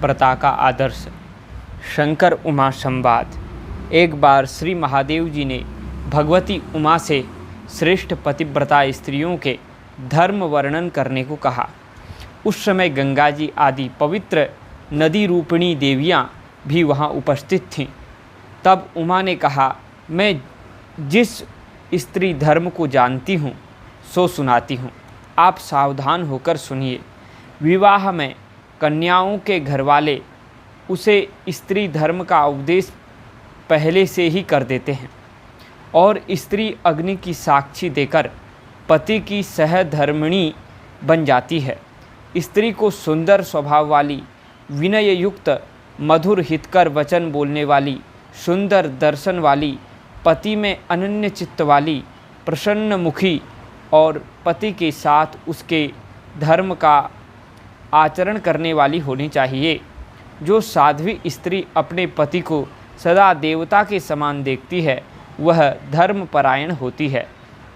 पतिव्रता का आदर्श। शंकर उमा संवाद। एक बार श्री महादेव जी ने भगवती उमा से श्रेष्ठ पतिव्रता स्त्रियों के धर्म वर्णन करने को कहा। उस समय गंगा जी आदि पवित्र नदी रूपिणी देवियाँ भी वहाँ उपस्थित थीं। तब उमा ने कहा, मैं जिस स्त्री धर्म को जानती हूँ सो सुनाती हूँ, आप सावधान होकर सुनिए। विवाह में कन्याओं के घरवाले उसे स्त्री धर्म का उपदेश पहले से ही कर देते हैं और स्त्री अग्नि की साक्षी देकर पति की सहधर्मिणी बन जाती है। स्त्री को सुंदर स्वभाव वाली, विनय युक्त, मधुर हितकर वचन बोलने वाली, सुंदर दर्शन वाली, पति में अनन्य चित्त वाली, प्रसन्न मुखी और पति के साथ उसके धर्म का आचरण करने वाली होनी चाहिए। जो साध्वी स्त्री अपने पति को सदा देवता के समान देखती है वह धर्मपरायण होती है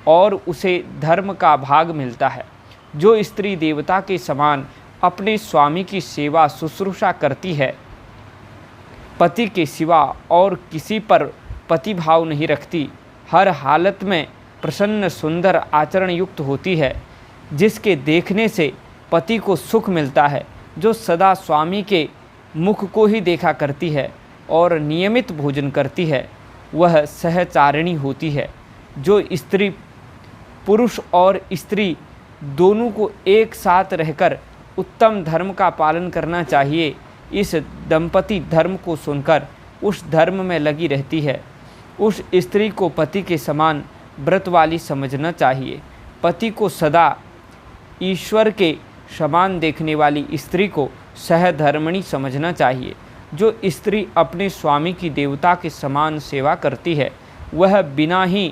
और उसे धर्म का भाग मिलता है। जो स्त्री देवता के समान अपने स्वामी की सेवा शुश्रूषा करती है, पति के सिवा और किसी पर पतिभाव नहीं रखती, हर हालत में प्रसन्न सुंदर आचरण युक्त होती है, जिसके देखने से पति को सुख मिलता है, जो सदा स्वामी के मुख को ही देखा करती है और नियमित भोजन करती है, वह सहचारिणी होती है। जो स्त्री पुरुष और स्त्री दोनों को एक साथ रहकर उत्तम धर्म का पालन करना चाहिए, इस दंपति धर्म को सुनकर उस धर्म में लगी रहती है। उस स्त्री को पति के समान व्रत वाली समझना चाहिए। पति को सदा ईश्वर के समान देखने वाली स्त्री को सहधर्मिणी समझना चाहिए। जो स्त्री अपने स्वामी की देवता के समान सेवा करती है वह बिना ही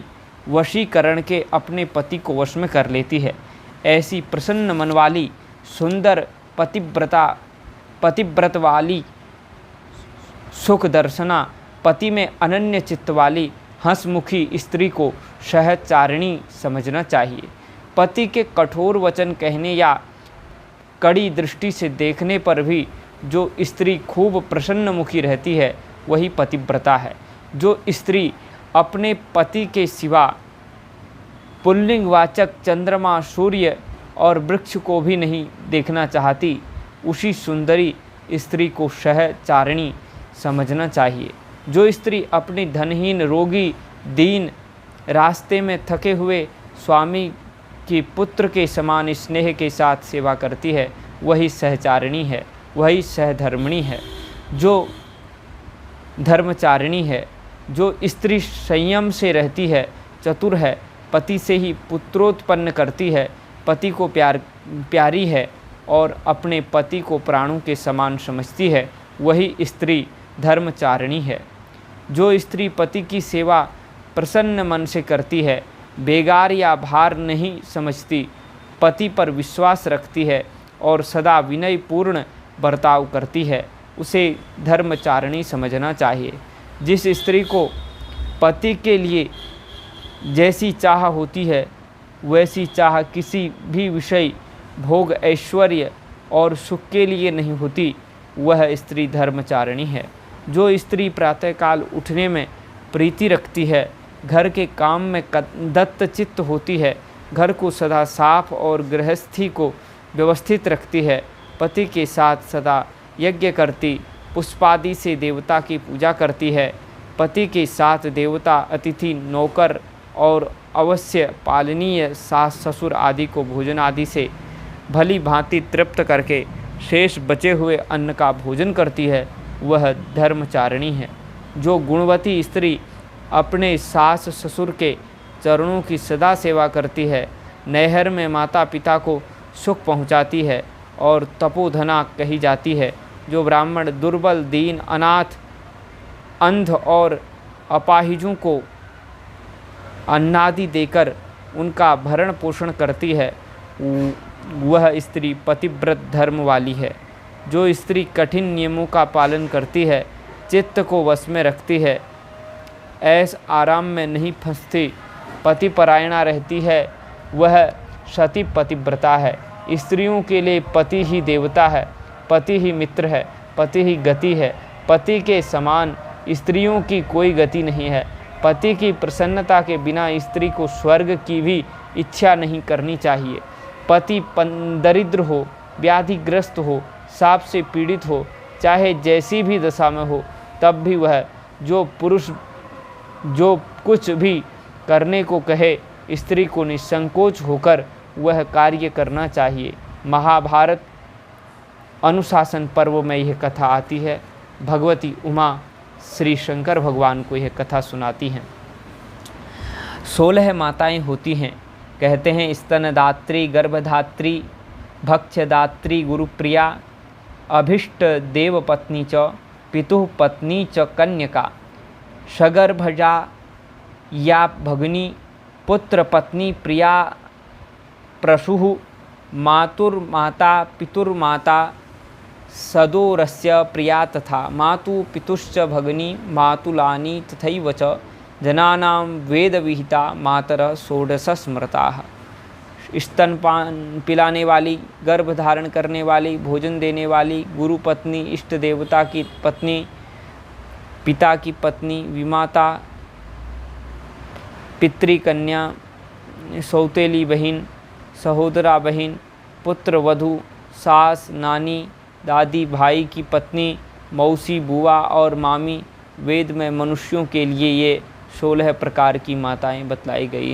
वशीकरण के अपने पति को वश में कर लेती है। ऐसी प्रसन्न मन वाली, सुंदर पतिव्रत वाली, सुख दर्शना, पति में अनन्य चित्त वाली, हंसमुखी स्त्री को सहचारिणी समझना चाहिए। पति के कठोर वचन कहने या कड़ी दृष्टि से देखने पर भी जो स्त्री खूब प्रसन्नमुखी रहती है वही पतिव्रता है। जो स्त्री अपने पति के सिवा पुल्लिंगवाचक चंद्रमा, सूर्य और वृक्ष को भी नहीं देखना चाहती, उसी सुंदरी स्त्री को सहचारिणी समझना चाहिए। जो स्त्री अपने धनहीन, रोगी, दीन, रास्ते में थके हुए स्वामी की पुत्र के समान स्नेह के साथ सेवा करती है वही सहचारिणी है, वही सहधर्मिणी है। जो धर्मचारिणी है, जो स्त्री संयम से रहती है, चतुर है, पति से ही पुत्रोत्पन्न करती है, पति को प्यारी है और अपने पति को प्राणों के समान समझती है, वही स्त्री धर्मचारिणी है। जो स्त्री पति की सेवा प्रसन्न मन से करती है, बेगार या भार नहीं समझती, पति पर विश्वास रखती है और सदा विनयपूर्ण बर्ताव करती है, उसे धर्मचारिणी समझना चाहिए। जिस स्त्री को पति के लिए जैसी चाह होती है वैसी चाह किसी भी विषय, भोग, ऐश्वर्य और सुख के लिए नहीं होती, वह स्त्री धर्मचारिणी है। जो स्त्री प्रातःकाल उठने में प्रीति रखती है, घर के काम में दत्तचित्त होती है, घर को सदा साफ और गृहस्थी को व्यवस्थित रखती है, पति के साथ सदा यज्ञ करती, पुष्पादि से देवता की पूजा करती है, पति के साथ देवता, अतिथि, नौकर और अवश्य पालनीय सास ससुर आदि को भोजन आदि से भली भांति तृप्त करके शेष बचे हुए अन्न का भोजन करती है, वह धर्मचारिणी है। जो गुणवती स्त्री अपने सास ससुर के चरणों की सदा सेवा करती है, नैहर में माता पिता को सुख पहुंचाती है और तपोधना कही जाती है, जो ब्राह्मण, दुर्बल, दीन, अनाथ, अंध और अपाहिजों को अन्नादि देकर उनका भरण पोषण करती है, वह स्त्री पतिव्रत धर्म वाली है। जो स्त्री कठिन नियमों का पालन करती है, चित्त को वश में रखती है, ऐश आराम में नहीं फंसती, पतिपरायणा रहती है, वह सती पतिव्रता है। स्त्रियों के लिए पति ही देवता है, पति ही मित्र है। पति ही गति है। पति के समान स्त्रियों की कोई गति नहीं है। पति की प्रसन्नता के बिना स्त्री को स्वर्ग की भी इच्छा नहीं करनी चाहिए। पति दरिद्र हो, व्याधिग्रस्त हो, साप से पीड़ित हो, चाहे जैसी भी दशा में हो, तब भी वह जो पुरुष जो कुछ भी करने को कहे, स्त्री को निसंकोच होकर वह कार्य करना चाहिए। महाभारत अनुशासन पर्व में यह कथा आती है। भगवती उमा श्री शंकर भगवान को यह कथा सुनाती हैं। 16 माताएं होती हैं। कहते हैं स्तनदात्री, गर्भधात्री, भक्ष्यदात्री, गुरुप्रिया, अभीष्ट देवपत्नी च, पितुः पत्नी च कन्यका, सगर्भजा या भगिनी, पुत्र पत्नी प्रिया, प्रसूः, मातुर्माता, पितुर्माता, सदोरस्य प्रिया, तथा मातु पितुश्च भगिनी, मातुलानी तथैव च, जनानां वेदविहिता मातरः षोडश स्मृताः। स्तनपान पिलाने वाली, गर्भ धारण करने वाली, भोजन देने वाली, गुरु पत्नी, इष्ट देवता की पत्नी, पिता की पत्नी, विमाता, पितृकन्या, सौतेली बहन, सहोदरा बहन, पुत्र वधू, सास, नानी, दादी, भाई की पत्नी, मौसी, बुआ और मामी। वेद में मनुष्यों के लिए ये 16 प्रकार की माताएं बतलाई गई हैं।